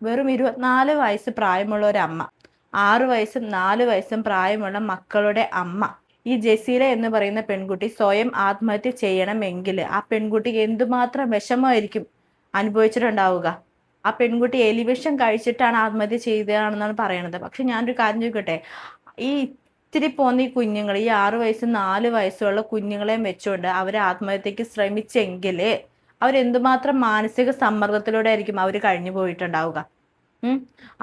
വെറും 24 വയസ്സ് പ്രായമുള്ള ഒരമ്മ, 6 വയസ്സും 4 വയസ്സും പ്രായമുള്ള മക്കളുടെ അമ്മ. ഈ ജസീല എന്ന് പറയുന്ന പെൺകുട്ടി സ്വയം ആത്മഹത്യ ചെയ്യണമെങ്കിൽ ആ പെൺകുട്ടിക്ക് എന്തുമാത്രം വിഷമമായിരിക്കും അനുഭവിച്ചിട്ടുണ്ടാവുക. ആ പെൺകുട്ടി എലിവിഷം കഴിച്ചിട്ടാണ് ആത്മഹത്യ ചെയ്തതാണെന്നാണ് പറയണത്. പക്ഷെ ഞാനൊരു കാര്യം ചോദിക്കട്ടെ, ഈ ഇത്തിരി പോന്ന ഈ കുഞ്ഞുങ്ങൾ, ഈ 6 വയസ്സും 4 വയസ്സുള്ള കുഞ്ഞുങ്ങളെയും വെച്ചുകൊണ്ട് അവർ ആത്മഹത്യക്ക് ശ്രമിച്ചെങ്കിൽ അവരെന്തുമാത്രം മാനസിക സമ്മർദ്ദത്തിലൂടെ ആയിരിക്കും അവർ കഴിഞ്ഞു പോയിട്ടുണ്ടാവുക.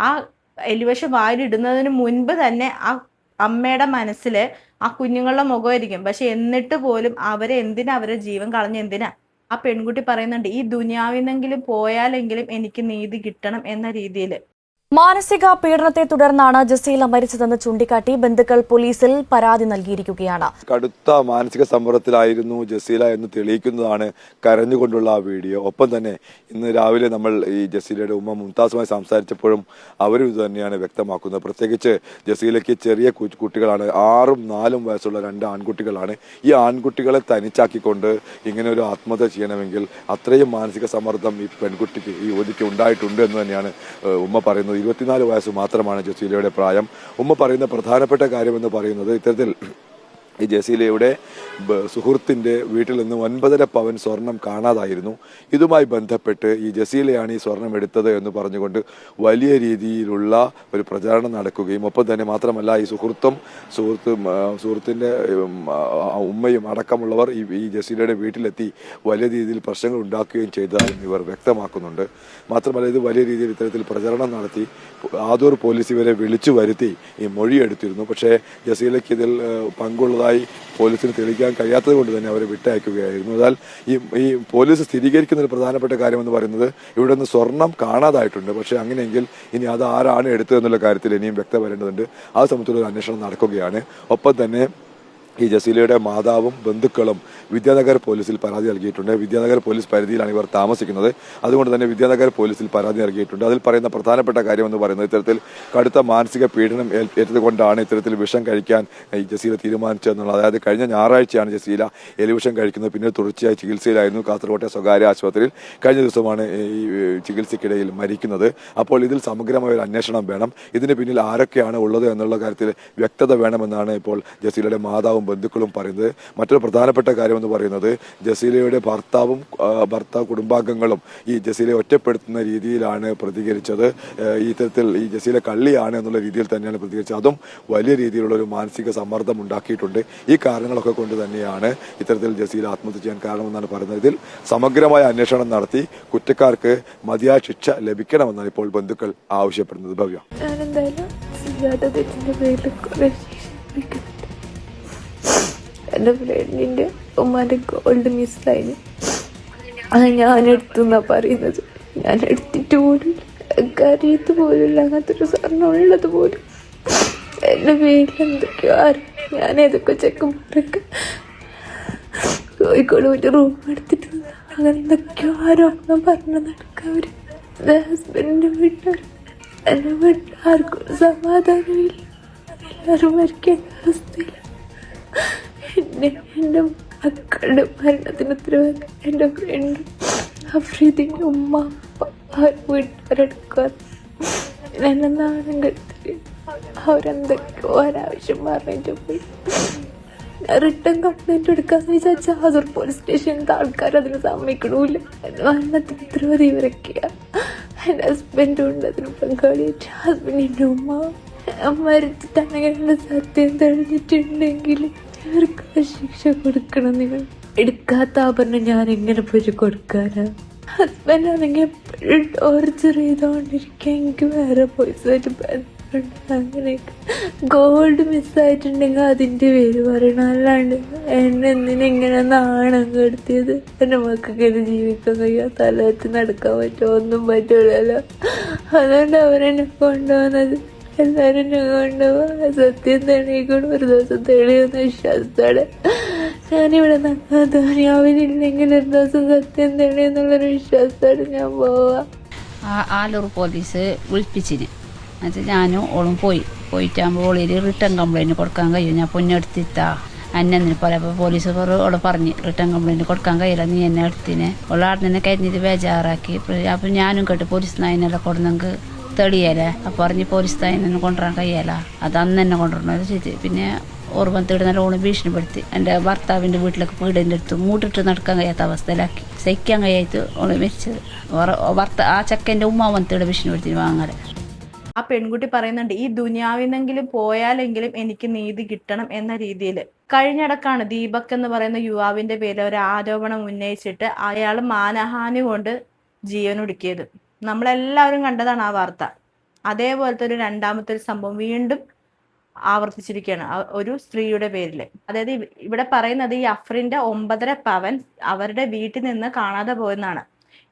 ആ എലിവിഷം വായിലിടുന്നതിന് മുൻപ് തന്നെ ആ അമ്മയുടെ മനസ്സിൽ ആ കുഞ്ഞുങ്ങളുടെ മുഖമായിരിക്കും. പക്ഷെ എന്നിട്ട് പോലും അവരെ ജീവൻ കളഞ്ഞ എന്തിനാ? ആ പെൺകുട്ടി പറയുന്നുണ്ട്, ഈ ദുനിയാവിന്നെങ്കിലും പോയാലെങ്കിലും എനിക്ക് നീതി കിട്ടണം എന്ന രീതിയിൽ. മാനസിക പീഡനത്തെ തുടർന്നാണ് ജസീല മരിച്ചതെന്ന് ചൂണ്ടിക്കാട്ടി ബന്ധുക്കൾ പോലീസിൽ പരാതി നൽകിയിരിക്കുകയാണ്. കടുത്ത മാനസിക സമ്മർദ്ദത്തിലായിരുന്നു ജസീല എന്ന് തെളിയിക്കുന്നതാണ് കരഞ്ഞുകൊണ്ടുള്ള ആ വീഡിയോ. ഒപ്പം തന്നെ ഇന്ന് രാവിലെ നമ്മൾ ഈ ജസീലയുടെ ഉമ്മ മുംതാസുമായി സംസാരിച്ചപ്പോഴും അവരും ഇത് തന്നെയാണ് വ്യക്തമാക്കുന്നത്. പ്രത്യേകിച്ച് ജസീലയ്ക്ക് ചെറിയ കുട്ടികളാണ്, 6ഉം 4ഉം വയസ്സുള്ള 2 ആൺകുട്ടികളാണ്. ഈ ആൺകുട്ടികളെ തനിച്ചാക്കിക്കൊണ്ട് ഇങ്ങനെ ഒരു ആത്മഹത്യ ചെയ്യണമെങ്കിൽ അത്രയും മാനസിക സമ്മർദ്ദം ഈ പെൺകുട്ടിക്ക്, ഈ യുവതിക്ക് ഉണ്ടായിട്ടുണ്ട് എന്ന് തന്നെയാണ് ഉമ്മ പറയുന്നത്. 24 വയസ്സ് മാത്രമാണ് ജസീലയുടെ പ്രായം. ഉമ്മ പറയുന്ന പ്രധാനപ്പെട്ട കാര്യമെന്ന് പറയുന്നത്, ഇത്തരത്തിൽ ഈ ജസീലയുടെ സുഹൃത്തിൻ്റെ വീട്ടിൽ നിന്ന് 9.5 പവൻ സ്വർണം കാണാതായിരുന്നു. ഇതുമായി ബന്ധപ്പെട്ട് ഈ ജസീലയാണ് ഈ സ്വർണം എടുത്തത് എന്ന് പറഞ്ഞുകൊണ്ട് വലിയ രീതിയിലുള്ള ഒരു പ്രചാരണം നടക്കുകയും ഒപ്പം തന്നെ മാത്രമല്ല ഈ സുഹൃത്തിൻ്റെ ഉമ്മയും അടക്കമുള്ളവർ ഈ ജസീലയുടെ വീട്ടിലെത്തി വലിയ രീതിയിൽ പ്രശ്നങ്ങൾ ഉണ്ടാക്കുകയും ചെയ്തതായും ഇവർ വ്യക്തമാക്കുന്നുണ്ട്. മാത്രമല്ല ഇത് വലിയ രീതിയിൽ ഇത്തരത്തിൽ പ്രചരണം നടത്തി ആദൂർ പോലീസ് ഇവരെ വിളിച്ചു വരുത്തി ഈ മൊഴിയെടുത്തിരുന്നു. പക്ഷേ ജസീലയ്ക്ക് ഇതിൽ പങ്കുള്ളതായി പോലീസിന് തെളിയിക്കാൻ കഴിയാത്തത് കൊണ്ട് തന്നെ അവരെ വിട്ടയക്കുകയായിരുന്നു. എന്നാൽ ഈ പോലീസ് സ്ഥിരീകരിക്കുന്ന ഒരു പ്രധാനപ്പെട്ട കാര്യമെന്ന് പറയുന്നത്, ഇവിടെ നിന്ന് സ്വർണം കാണാതായിട്ടുണ്ട്. പക്ഷേ അങ്ങനെയെങ്കിൽ ഇനി അത് ആരാണ് എടുത്തതെന്നുള്ള കാര്യത്തിൽ ഇനിയും വ്യക്തത വരേണ്ടതുണ്ട്. ആ സംബന്ധിച്ചുള്ള ഒരു അന്വേഷണം നടക്കുകയാണ്. ഒപ്പം തന്നെ ഈ ജസീലയുടെ മാതാവും ബന്ധുക്കളും വിദ്യാനഗർ പോലീസിൽ പരാതി നൽകിയിട്ടുണ്ട്. വിദ്യാനഗർ പോലീസ് പരിധിയിലാണ് ഇവർ താമസിക്കുന്നത്. അതുകൊണ്ട് തന്നെ വിദ്യാനഗർ പോലീസിൽ പരാതി നൽകിയിട്ടുണ്ട്. അതിൽ പറയുന്ന പ്രധാനപ്പെട്ട കാര്യമെന്ന് പറയുന്നത്, ഇത്തരത്തിൽ കടുത്ത മാനസിക പീഡനം ഏറ്റതുകൊണ്ടാണ് ഇത്തരത്തിൽ വിഷം കഴിക്കാൻ ഈ ജസീല തീരുമാനിച്ചതെന്നുള്ളത്. അതായത് കഴിഞ്ഞ ഞായറാഴ്ചയാണ് ജസീല എലിവിഷം കഴിക്കുന്നത്. പിന്നെ തുടർച്ചയായി ചികിത്സയിലായിരുന്നു കാസർകോട്ടെ സ്വകാര്യ ആശുപത്രിയിൽ. കഴിഞ്ഞ ദിവസമാണ് ഈ ചികിത്സയ്ക്കിടയിൽ മരിക്കുന്നത്. അപ്പോൾ ഇതിൽ സമഗ്രമായ ഒരു അന്വേഷണം വേണം. ഇതിന് പിന്നിൽ ആരൊക്കെയാണ് ഉള്ളത് എന്നുള്ള കാര്യത്തിൽ വ്യക്തത വേണമെന്നാണ് ഇപ്പോൾ ജസീലയുടെ മാതാവും ബന്ധുക്കളും പറയുന്നത്. മറ്റൊരു പ്രധാനപ്പെട്ട കാര്യമെന്ന് പറയുന്നത്, ജസീലയുടെ ഭർത്താവ് കുടുംബാംഗങ്ങളും ഈ ജസീലയെ ഒറ്റപ്പെടുത്തുന്ന രീതിയിലാണ് പ്രതികരിച്ചത്. ഈ തരത്തിൽ ഈ ജസീല കള്ളിയാണ് എന്നുള്ള രീതിയിൽ തന്നെയാണ് പ്രതികരിച്ചത്. അതും വലിയ രീതിയിലുള്ള ഒരു മാനസിക സമ്മർദ്ദം ഉണ്ടാക്കിയിട്ടുണ്ട്. ഈ കാരണങ്ങളൊക്കെ കൊണ്ട് തന്നെയാണ് ഇത്തരത്തിൽ ജസീല ആത്മഹത്യ ചെയ്യാൻ കാരണമെന്നാണ് പറയുന്നത്. ഇതിൽ സമഗ്രമായ അന്വേഷണം നടത്തി കുറ്റക്കാർക്ക് മതിയായ ശിക്ഷ ലഭിക്കണമെന്നാണ് ഇപ്പോൾ ബന്ധുക്കൾ ആവശ്യപ്പെടുന്നത്. ഭവ്യ, എൻ്റെ ഫ്രണ്ടിൻ്റെ ഉമ്മാൻ്റെ ഗോൾഡ് മിസ്സായി. അത് ഞാനെടുത്തെന്നാ പറയുന്നത്. ഞാൻ എടുത്തിട്ട് പോലും കറിയത്ത് പോലും അങ്ങനത്തെ ഒരു സ്വർണ്ണം ഉള്ളത് പോലും എൻ്റെ പേരിൽ എന്തൊക്കെയോ ഞാൻ ഏതൊക്കെ ചെക്കന്മാരൊക്കെ കോഴിക്കോട് ഒരു റൂം എടുത്തിട്ട് അങ്ങനെ എന്തൊക്കെയോ ആരോപണം പറഞ്ഞു നടക്കുക. അവർ എൻ്റെ ഹസ്ബൻഡിൻ്റെ വീട്ടുകാർ, എൻ്റെ വീട്ടിൽ ആർക്കും സമാധാനമില്ല. എല്ലാവരും മരിക്കേണ്ട അവസ്ഥയില്ല. എൻ്റെ മക്കളുടെ മരണത്തിന് ഉത്തരവാദിത്തം എൻ്റെ ഫ്രണ്ട് അഫ്രീദിൻ്റെ ഉമ്മ, വീട്ടുകാരെടുക്കാൻ എന്നെ നാണം കെടുത്തി അവരെന്തൊക്കെയോ ഒരാവശ്യം പറഞ്ഞിട്ട് പോയി. റിട്ടേൺ കംപ്ലൈൻറ്റ് എടുക്കാമെന്ന് വിചാരിച്ചാൽ ആദൂർ പോലീസ് സ്റ്റേഷനിലത്തെ ആൾക്കാർ അതിന് സമ്മതിക്കണമില്ല. എൻ്റെ മരണത്തിന് ഉത്തരവാദി ഇവരൊക്കെയാണ്. എൻ്റെ ഹസ്ബൻഡും ഉണ്ട് അതിന് പങ്കാളിയായിട്ട്. ഹസ്ബൻഡിൻ്റെ ഉമ്മ മരിച്ചിട്ടാണെങ്കിൽ സത്യം തെളിഞ്ഞിട്ടുണ്ടെങ്കിൽ ഇവർക്ക് ശിക്ഷ കൊടുക്കണം. നിങ്ങൾ എടുക്കാത്ത ആഭരണം ഞാൻ എങ്ങനെ പോയി കൊടുക്കാനാ? ഹസ്ബൻഡ് ആണെങ്കിൽ എപ്പോഴും ടോർച്ചർ ചെയ്തുകൊണ്ടിരിക്കുക. എനിക്ക് വേറെ പൈസയായിട്ട് ബന്ധമുണ്ട്. അങ്ങനെയൊക്കെ ഗോൾഡ് മിസ്സായിട്ടുണ്ടെങ്കിൽ അതിൻ്റെ പേര് പറയണം. അല്ലാണ്ട് എന്നെ എന്തിനെങ്ങനെ നാണം കെടുത്തിയത്? എൻ്റെ മക്കൾക്ക് എന്നെ ജീവിക്കാൻ കഴിയാ, തലത്ത് നടക്കാൻ പറ്റുമോ? ഒന്നും പറ്റില്ലല്ലോ. അതുകൊണ്ട് അവരെന്നെ കൊണ്ടുപോകുന്നത്. എല്ലാവരും എന്നെ കൊണ്ടുപോകാൻ സത്യം തെളിയിക്കണം. ഒരു ദിവസം തെളിയുന്ന വിശ്വാസത്തോടെ ഞാനിവിടെ ദുനിയാവിലില്ലെങ്കിൽ ഒരു ദിവസം സത്യം തെളിയുന്നുള്ളൊരു വിശ്വാസത്തോടെ ഞാൻ പോവാം. ആലൂർ പോലീസ് വിളിപ്പിച്ചിന്. എന്നിട്ട് ഞാനും ഓളും പോയിട്ടാകുമ്പോൾ ഓളിൽ റിട്ടേൺ കംപ്ലൈൻറ്റ് കൊടുക്കാൻ കഴിയും. ഞാൻ പൊന്നെടുത്തിട്ടാ അന്നെ പോലെ അപ്പോൾ പോലീസ് അവള് പറഞ്ഞ് റിട്ടേൺ കംപ്ലൈൻറ്റ് കൊടുക്കാൻ കഴിയില്ല, നീ എന്നെ എടുത്തിനെ ഉള്ള ആടെ തന്നെ കരിഞ്ഞിട്ട് ബേജാറാക്കി. അപ്പം ഞാനും കേട്ട് പോലീസ് നായനെല്ലാം കൊടുന്നെങ്കിൽ തെളിയല്ലേ. അപ്പോൾ പറഞ്ഞ് പോലീസ് നായനെ കൊണ്ടുവരാൻ കഴിയല, അത് അന്ന് തന്നെ കൊണ്ടുവരണം ചെയ്ത്. പിന്നെ ഓർമ്മത്തോട് നല്ലോണം ഭീഷണിപ്പെടുത്തി. എൻ്റെ ഭർത്താവിൻ്റെ വീട്ടിലേക്ക് വീടിൻ്റെ അടുത്ത് മൂട്ടിട്ട് നടക്കാൻ കഴിയാത്ത അവസ്ഥയിലാക്കി, സഹിക്കാൻ കഴിയായിട്ട് ഓള് മരിച്ചത്. ആ ചെക്കൻ്റെ ഉമ്മ വന്നത്തോടെ ഭീഷണിപ്പെടുത്തി വാങ്ങാതെ. ആ പെൺകുട്ടി പറയുന്നുണ്ട്, ഈ ദുനിയാവിന്നെങ്കിലും പോയാലെങ്കിലും എനിക്ക് നീതി കിട്ടണം എന്ന രീതിയിൽ. കഴിഞ്ഞിടക്കാണ് ദീപക് എന്ന് പറയുന്ന യുവാവിന്റെ പേരിൽ ഒരു ആരോപണം ഉന്നയിച്ചിട്ട് അയാൾ മാനഹാനി കൊണ്ട് ജീവനൊടുക്കിയത്. നമ്മളെല്ലാവരും കണ്ടതാണ് ആ വാർത്ത. അതേപോലത്തെ ഒരു രണ്ടാമത്തെ ഒരു സംഭവം വീണ്ടും ആവർത്തിച്ചിരിക്കുകയാണ് ഒരു സ്ത്രീയുടെ പേരിൽ. അതായത് ഇവിടെ പറയുന്നത് ഈ അഫ്രിന്റെ 9.5 പവൻ അവരുടെ വീട്ടിൽ നിന്ന് കാണാതെ പോയെന്നാണ്.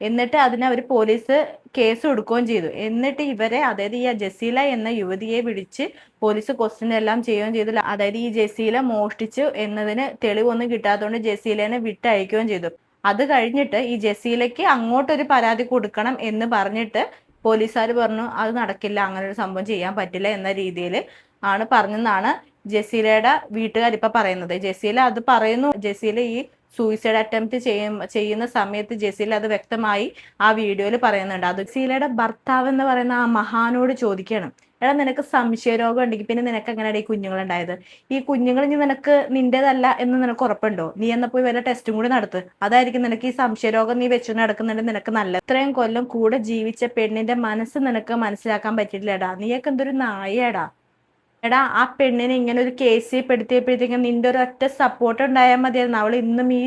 എന്നിട്ട് അതിന് അവർ പോലീസ് കേസ് കൊടുക്കുകയും ചെയ്തു. എന്നിട്ട് ഇവരെ, അതായത് ഈ ജസീല എന്ന യുവതിയെ വിളിച്ച് പോലീസ് ക്വസ്റ്റ്യൻ എല്ലാം ചെയ്യുകയും ചെയ്തു. അതായത് ഈ ജസീല മോഷ്ടിച്ചു എന്നതിന് തെളിവൊന്നും കിട്ടാത്തതുകൊണ്ട് ജസീലനെ വിട്ടയക്കുകയും ചെയ്തു. അത് കഴിഞ്ഞിട്ട് ഈ ജസീലയ്ക്ക് അങ്ങോട്ടൊരു പരാതി കൊടുക്കണം എന്ന് പറഞ്ഞിട്ട് പോലീസുകാർ പറഞ്ഞു അത് നടക്കില്ല, അങ്ങനെ ഒരു സംഭവം ചെയ്യാൻ പറ്റില്ല എന്ന രീതിയിൽ ആണ് പറഞ്ഞെന്നാണ് ജസീലയുടെ വീട്ടുകാർ ഇപ്പൊ പറയുന്നത്. ജസീല അത് പറയുന്നു. ജസീല ഈ സൂയിസൈഡ് അറ്റംപ്റ്റ് ചെയ്യുന്ന സമയത്ത് ജസീല അത് വ്യക്തമായി ആ വീഡിയോയിൽ പറയുന്നുണ്ട്. അത് ജസീലയുടെ ഭർത്താവ് എന്ന് പറയുന്ന ആ മഹാനോട് ചോദിക്കണം, എടാ നിനക്ക് സംശയരോഗം ഉണ്ടെങ്കിൽ പിന്നെ നിനക്ക് എങ്ങനെയാണ് ഈ കുഞ്ഞുങ്ങളുണ്ടായത്? ഈ കുഞ്ഞുങ്ങൾ ഇനി നിനക്ക് നിന്റേതല്ല എന്ന് നിനക്ക് ഉറപ്പുണ്ടോ? നീ എന്നാ പോയി വല്ല ടെസ്റ്റും കൂടി നടത്ത്. അതായിരിക്കും നിനക്ക് ഈ സംശയരോഗം നീ വെച്ചു നടക്കുന്നുണ്ട് നിനക്ക് നല്ലത്. ഇത്രയും കൊല്ലം കൂടെ ജീവിച്ച പെണ്ണിന്റെ മനസ്സ് നിനക്ക് മനസ്സിലാക്കാൻ പറ്റില്ലടാ. നീയൊക്കെ എന്തൊരു നായടാ. എടാ ആ പെണ്ണിനെ ഇങ്ങനെ ഒരു കേസിൽ പെടുത്തിയപ്പോഴത്തേക്കും നിന്റെ ഒരു ഒറ്റ സപ്പോർട്ട് ഉണ്ടായാൽ മതിയായിരുന്നു. അവൾ ഇന്നും ഈ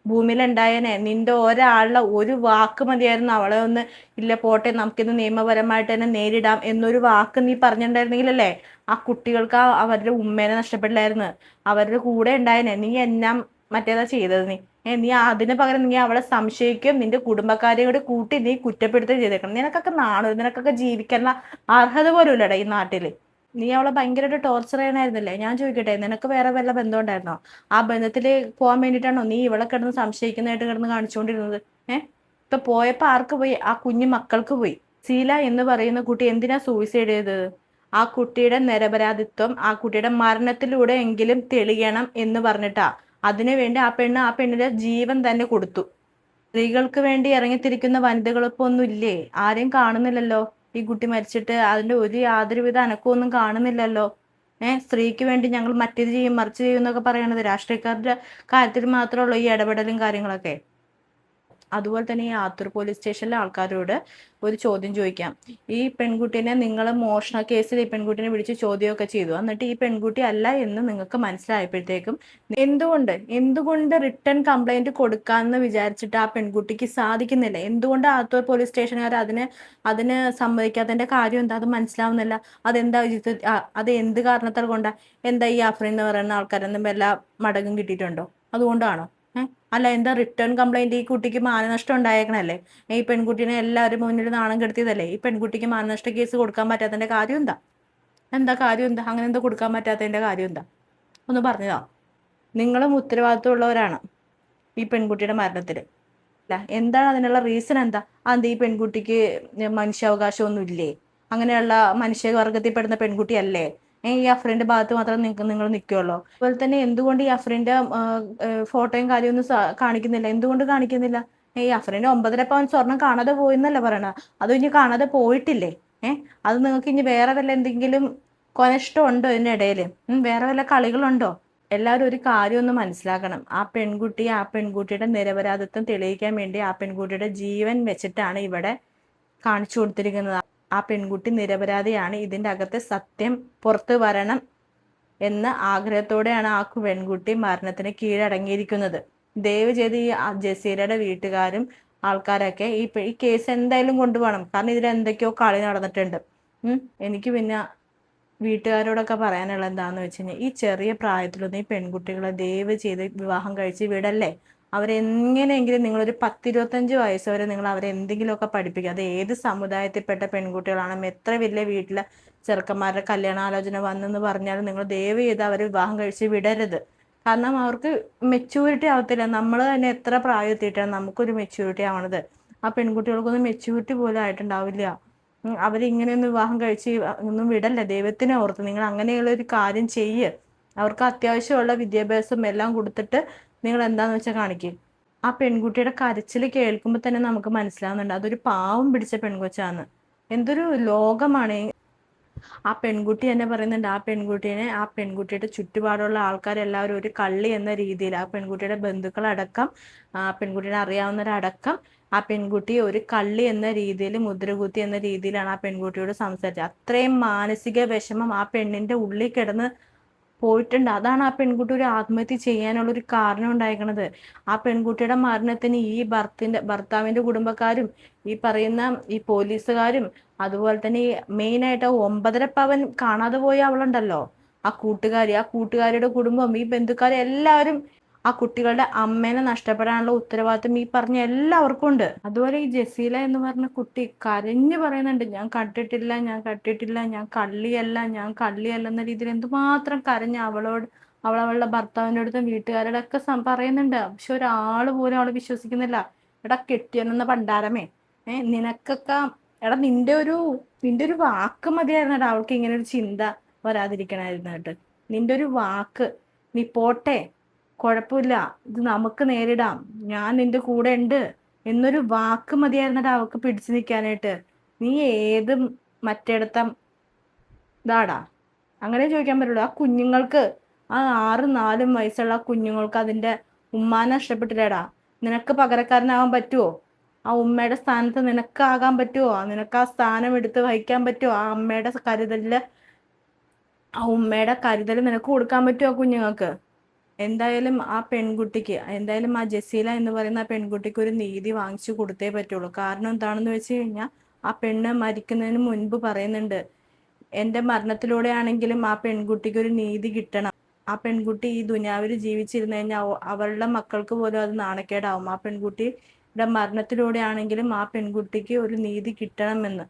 ഭൂമിയിൽ ഉണ്ടായേനെ. നിന്റെ ഒരാളുടെ ഒരു വാക്ക് മതിയായിരുന്നു അവളെ ഒന്ന് ഇല്ല പോട്ടെ നമുക്കിത് നിയമപരമായിട്ട് തന്നെ നേരിടാം എന്നൊരു വാക്ക് നീ പറഞ്ഞിട്ടുണ്ടായിരുന്നെങ്കിലല്ലേ ആ കുട്ടികൾക്ക് അവരുടെ ഉമ്മേനെ നഷ്ടപ്പെടില്ലായിരുന്നു, അവരുടെ കൂടെ ഉണ്ടായേനെ. നീ എന്നാ മറ്റേതാ ചെയ്തത്? നീ അതിന് പകരം നീ അവളെ സംശയിക്കുകയും നിന്റെ കുടുംബക്കാരെയും കൂടി കൂട്ടി നീ കുറ്റപ്പെടുത്തുകയും ചെയ്തേക്കണം. നിനക്കൊക്കെ നാണോ? നിനക്കൊക്കെ ജീവിക്കാനുള്ള അർഹത പോലും ഇല്ലടാ ഈ നാട്ടില്. നീ അവളെ ഭയങ്കരമായിട്ട് ടോർച്ചർ ചെയ്യണമായിരുന്നില്ലേ? ഞാൻ ചോദിക്കട്ടെ, നിനക്ക് വേറെ വല്ല ബന്ധം ഉണ്ടായിരുന്നോ? ആ ബന്ധത്തിൽ പോകാൻ വേണ്ടിയിട്ടാണോ നീ ഇവളെ കിടന്ന് സംശയിക്കുന്നതായിട്ട് കിടന്ന് കാണിച്ചുകൊണ്ടിരുന്നത്? ഇപ്പൊ പോയപ്പോ ആർക്ക് പോയി? ആ കുഞ്ഞു മക്കൾക്ക് പോയി. സീല എന്ന് പറയുന്ന കുട്ടി എന്തിനാ സൂയിസൈഡ് ചെയ്തത്? ആ കുട്ടിയുടെ നിരപരാധിത്വം ആ കുട്ടിയുടെ മരണത്തിലൂടെ എങ്കിലും തെളിയണം എന്ന് പറഞ്ഞിട്ടാ. അതിനുവേണ്ടി ആ പെണ്ണിന്റെ ജീവൻ തന്നെ കൊടുത്തു. സ്ത്രീകൾക്ക് വേണ്ടി ഇറങ്ങിത്തിരിക്കുന്ന വനിതകളിപ്പോ ഒന്നും ഇല്ലേ? ആരെയും കാണുന്നില്ലല്ലോ. ഈ കുട്ടി മരിച്ചിട്ട് അതിന്റെ യാതൊരുവിധ അനക്കമൊന്നും കാണുന്നില്ലല്ലോ. സ്ത്രീക്ക് വേണ്ടി ഞങ്ങൾ മറ്റേത് ചെയ്യും മറിച്ച് ചെയ്യും എന്നൊക്കെ പറയണത് രാഷ്ട്രീയക്കാരുടെ കാര്യത്തിൽ മാത്രമേ ഈ ഇടപെടലും കാര്യങ്ങളൊക്കെ. അതുപോലെ തന്നെ ഈ ആത്തൂർ പോലീസ് സ്റ്റേഷനിലെ ആൾക്കാരോട് ഒരു ചോദ്യം ചോദിക്കാം. ഈ പെൺകുട്ടീനെ നിങ്ങൾ മോഷണ കേസിൽ ഈ പെൺകുട്ടീനെ വിളിച്ച് ചോദ്യമൊക്കെ ചെയ്തു. എന്നിട്ട് ഈ പെൺകുട്ടി അല്ല എന്ന് നിങ്ങൾക്ക് മനസ്സിലായപ്പോഴത്തേക്കും എന്തുകൊണ്ട് റിട്ടേൺ കംപ്ലൈന്റ് കൊടുക്കാമെന്ന് വിചാരിച്ചിട്ട് ആ പെൺകുട്ടിക്ക് സാധിക്കുന്നില്ല? എന്തുകൊണ്ട് ആത്തൂർ പോലീസ് സ്റ്റേഷനുകാർ അതിന് സമ്മതിക്കാത്തതിന്റെ കാര്യം എന്താ? അത് മനസ്സിലാവുന്നില്ല. അത് എന്ത് കാരണത്താൽ കൊണ്ടാ? എന്താ ഈ അഫ്രീൻ എന്ന് പറയുന്ന ആൾക്കാരൊന്നും വല്ല മടങ്ങും കിട്ടിയിട്ടുണ്ടോ? അതുകൊണ്ടാണോ? അല്ല, എന്താ റിട്ടേൺ കംപ്ലൈന്റ്? ഈ കുട്ടിക്ക് മാനനഷ്ടം ഉണ്ടായേക്കണല്ലേ? ഈ പെൺകുട്ടീനെ എല്ലാവരും മുന്നിൽ നാണം കെടുത്തിയതല്ലേ? ഈ പെൺകുട്ടിക്ക് മാനനഷ്ട കേസ് കൊടുക്കാൻ പറ്റാത്തതിന്റെ കാര്യം എന്താ കാര്യം എന്താ? അങ്ങനെ എന്താ കൊടുക്കാൻ പറ്റാത്തതിന്റെ കാര്യം എന്താ? ഒന്ന് പറഞ്ഞതാ. നിങ്ങളും ഉത്തരവാദിത്വമുള്ളവരാണ് ഈ പെൺകുട്ടിയുടെ മരണത്തിൽ. അല്ല, എന്താണ് അതിനുള്ള റീസൺ? എന്താ ഈ പെൺകുട്ടിക്ക് മനുഷ്യാവകാശം ഒന്നും ഇല്ലേ? അങ്ങനെയുള്ള മനുഷ്യവർഗത്തിൽപ്പെടുന്ന പെൺകുട്ടിയല്ലേ? ഈ അഫ്രീന്റെ ഭാഗത്ത് മാത്രം നിങ്ങൾ നിൽക്കുമല്ലോ. അതുപോലെ തന്നെ എന്തുകൊണ്ട് ഈ അഫ്രീന്റെ ഫോട്ടോയും കാര്യമൊന്നും കാണിക്കുന്നില്ല? എന്തുകൊണ്ട് കാണിക്കുന്നില്ല? ഈ അഫ്രീന്റെ 9.5 പവൻ സ്വർണം കാണാതെ പോയെന്നല്ല പറയണ. അതും ഇനി കാണാതെ പോയിട്ടില്ലേ? അത് നിങ്ങൾക്ക് ഇനി വേറെ വല്ല എന്തെങ്കിലും കൊനഷ്ടം ഉണ്ടോ ഇതിനിടയിൽ? വേറെ വല്ല കളികളുണ്ടോ? എല്ലാവരും ഒരു കാര്യം ഒന്ന് മനസ്സിലാക്കണം. ആ പെൺകുട്ടിയുടെ നിരപരാധിത്വം തെളിയിക്കാൻ വേണ്ടി ആ പെൺകുട്ടിയുടെ ജീവൻ വെച്ചിട്ടാണ് ഇവിടെ കാണിച്ചു കൊടുത്തിരിക്കുന്നത്. ആ പെൺകുട്ടി നിരപരാധിയാണ്. ഇതിൻ്റെ അകത്തെ സത്യം പുറത്തു വരണം എന്ന ആഗ്രഹത്തോടെയാണ് ആ പെൺകുട്ടി മരണത്തിന് കീഴടങ്ങിയിരിക്കുന്നത്. ദയവ് ചെയ്ത് ഈ ജസീലയുടെ വീട്ടുകാരും ആൾക്കാരൊക്കെ ഈ കേസ് എന്തായാലും കൊണ്ടുപോകണം. കാരണം ഇതിൽ എന്തൊക്കെയോ കളി നടന്നിട്ടുണ്ട്. എനിക്ക് പിന്നെ വീട്ടുകാരോടൊക്കെ പറയാനുള്ള എന്താണെന്ന് വെച്ച് കഴിഞ്ഞാൽ, ഈ ചെറിയ പ്രായത്തിലൊന്നും ഈ പെൺകുട്ടികളെ ദയവ് ചെയ്ത് വിവാഹം കഴിച്ച് വിടല്ലേ. അവരെങ്ങനെയെങ്കിലും നിങ്ങളൊരു 10-25 വയസ്സ് വരെ നിങ്ങൾ അവരെന്തെങ്കിലുമൊക്കെ പഠിപ്പിക്കുക. അത് ഏത് സമുദായത്തിൽപ്പെട്ട പെൺകുട്ടികളാണെങ്കിലും എത്ര വലിയ വീട്ടിലെ ചെറുക്കന്മാരുടെ കല്യാണാലോചന വന്നെന്ന് പറഞ്ഞാലും നിങ്ങൾ ദയവ് ചെയ്ത് അവരെ വിവാഹം കഴിച്ച് വിടരുത്. കാരണം അവർക്ക് മെച്യൂരിറ്റി ആവത്തില്ല. നമ്മൾ തന്നെ എത്ര പ്രായം എത്തിയിട്ടാണ് നമുക്കൊരു മെച്യൂരിറ്റി ആവണത്. ആ പെൺകുട്ടികൾക്കൊന്നും മെച്യൂരിറ്റി പോലും ആയിട്ടുണ്ടാവില്ല. അവരിങ്ങനെയൊന്നും വിവാഹം കഴിച്ച് ഒന്നും വിടല്ല. ദൈവത്തിനെ ഓർത്ത് നിങ്ങൾ അങ്ങനെയുള്ള ഒരു കാര്യം ചെയ്യുക. അവർക്ക് അത്യാവശ്യമുള്ള വിദ്യാഭ്യാസം എല്ലാം കൊടുത്തിട്ട് നിങ്ങൾ എന്താന്ന് വെച്ചാൽ കാണിക്കും. ആ പെൺകുട്ടിയുടെ കരച്ചിൽ കേൾക്കുമ്പോൾ തന്നെ നമുക്ക് മനസ്സിലാവുന്നുണ്ട് അതൊരു പാവം പിടിച്ച പെൺകൊച്ചാന്ന്. എന്തൊരു ലോകമാണ്. ആ പെൺകുട്ടി തന്നെ പറയുന്നുണ്ട് ആ പെൺകുട്ടിയുടെ ചുറ്റുപാടുള്ള ആൾക്കാരെല്ലാവരും ഒരു കള്ളി എന്ന രീതിയിൽ, ആ പെൺകുട്ടിയുടെ ബന്ധുക്കളടക്കം, ആ പെൺകുട്ടിയെ അറിയാവുന്നവരടക്കം ആ പെൺകുട്ടി ഒരു കള്ളി എന്ന രീതിയിൽ, മുദ്രകുത്തി എന്ന രീതിയിലാണ് ആ പെൺകുട്ടിയോട് സംസാരിച്ചത്. അത്രയും മാനസിക വിഷമം ആ പെണ്ണിന്റെ ഉള്ളിൽ കിടന്ന് പോയിട്ടുണ്ട്. അതാണ് ആ പെൺകുട്ടി ഒരു ആത്മഹത്യ ചെയ്യാനുള്ള ഒരു കാരണം ഉണ്ടായിരിക്കണത്. ആ പെൺകുട്ടിയുടെ മരണത്തിന് ഈ ഭർത്താവിന്റെ കുടുംബക്കാരും ഈ പറയുന്ന ഈ പോലീസുകാരും അതുപോലെ തന്നെ ഈ മെയിനായിട്ട് 9.5 പവൻ കാണാതെ പോയ അവളുണ്ടല്ലോ, ആ കൂട്ടുകാരിയുടെ കുടുംബം, ഈ ബന്ധുക്കാരും എല്ലാവരും ആ കുട്ടികളുടെ അമ്മേനെ നഷ്ടപ്പെടാനുള്ള ഉത്തരവാദിത്വം ഈ പറഞ്ഞ എല്ലാവർക്കും ഉണ്ട്. അതുപോലെ ഈ ജസീല എന്ന് പറഞ്ഞ കുട്ടി കരഞ്ഞു പറയുന്നുണ്ട്, ഞാൻ കണ്ടിട്ടില്ല, ഞാൻ കള്ളിയല്ല എന്ന രീതിയിൽ എന്തുമാത്രം കരഞ്ഞ അവളുടെ ഭർത്താവിൻ്റെ അടുത്തും വീട്ടുകാരുടെ ഒക്കെ പറയുന്നുണ്ട്. പക്ഷെ ഒരാള് പോലും അവളെ വിശ്വസിക്കുന്നില്ല. എടാ കെട്ടിയെന്ന പണ്ടാരമേ, നിനക്കൊക്കെ എടാ നിന്റെ ഒരു വാക്ക് മതിയായിരുന്നടാ അവൾക്ക് ഇങ്ങനെ ഒരു ചിന്ത വരാതിരിക്കണായിരുന്നിട്ട്. നിന്റെ ഒരു വാക്ക്, നീ പോട്ടെ, കുഴപ്പമില്ല, ഇത് നമുക്ക് നേരിടാം, ഞാൻ നിന്റെ കൂടെ ഉണ്ട് എന്നൊരു വാക്ക് മതിയായിരുന്നടാ അവൾക്ക് പിടിച്ചു നിൽക്കാനായിട്ട്. നീ ഏത് മറ്റേടത്ത ഇതാടാ? അങ്ങനെ ചോദിക്കാൻ പറ്റുള്ളൂ. ആ കുഞ്ഞുങ്ങൾക്ക്, ആ 6-4 വയസ്സുള്ള ആ കുഞ്ഞുങ്ങൾക്ക് അതിന്റെ ഉമ്മാനെ നഷ്ടപ്പെട്ടില്ലേടാ? നിനക്ക് പകരക്കാരനാവാൻ പറ്റുമോ? ആ ഉമ്മയുടെ സ്ഥാനത്ത് നിനക്കാകാൻ പറ്റുമോ? നിനക്ക് ആ സ്ഥാനം എടുത്ത് വഹിക്കാൻ പറ്റുമോ? ആ ഉമ്മയുടെ കരുതൽ നിനക്ക് കൊടുക്കാൻ പറ്റുമോ ആ കുഞ്ഞുങ്ങൾക്ക്? എന്തായാലും ആ ജസീല എന്ന് പറയുന്ന ആ പെൺകുട്ടിക്ക് ഒരു നീതി വാങ്ങിച്ചു കൊടുത്തേ പറ്റുള്ളൂ. കാരണം എന്താണെന്ന് വെച്ച് കഴിഞ്ഞാൽ ആ പെണ്ണ് മരിക്കുന്നതിന് മുൻപ് പറയുന്നുണ്ട്, എൻ്റെ മരണത്തിലൂടെ ആണെങ്കിലും ആ പെൺകുട്ടിക്ക് ഒരു നീതി കിട്ടണം. ആ പെൺകുട്ടി ഈ ദുനിയാവിൽ ജീവിച്ചിരുന്നു കഴിഞ്ഞാൽ അവളുടെ മക്കൾക്ക് പോലും അത് നാണക്കേടാവും. ആ പെൺകുട്ടിയുടെ മരണത്തിലൂടെ ആണെങ്കിലും ആ പെൺകുട്ടിക്ക് ഒരു നീതി കിട്ടണമെന്ന്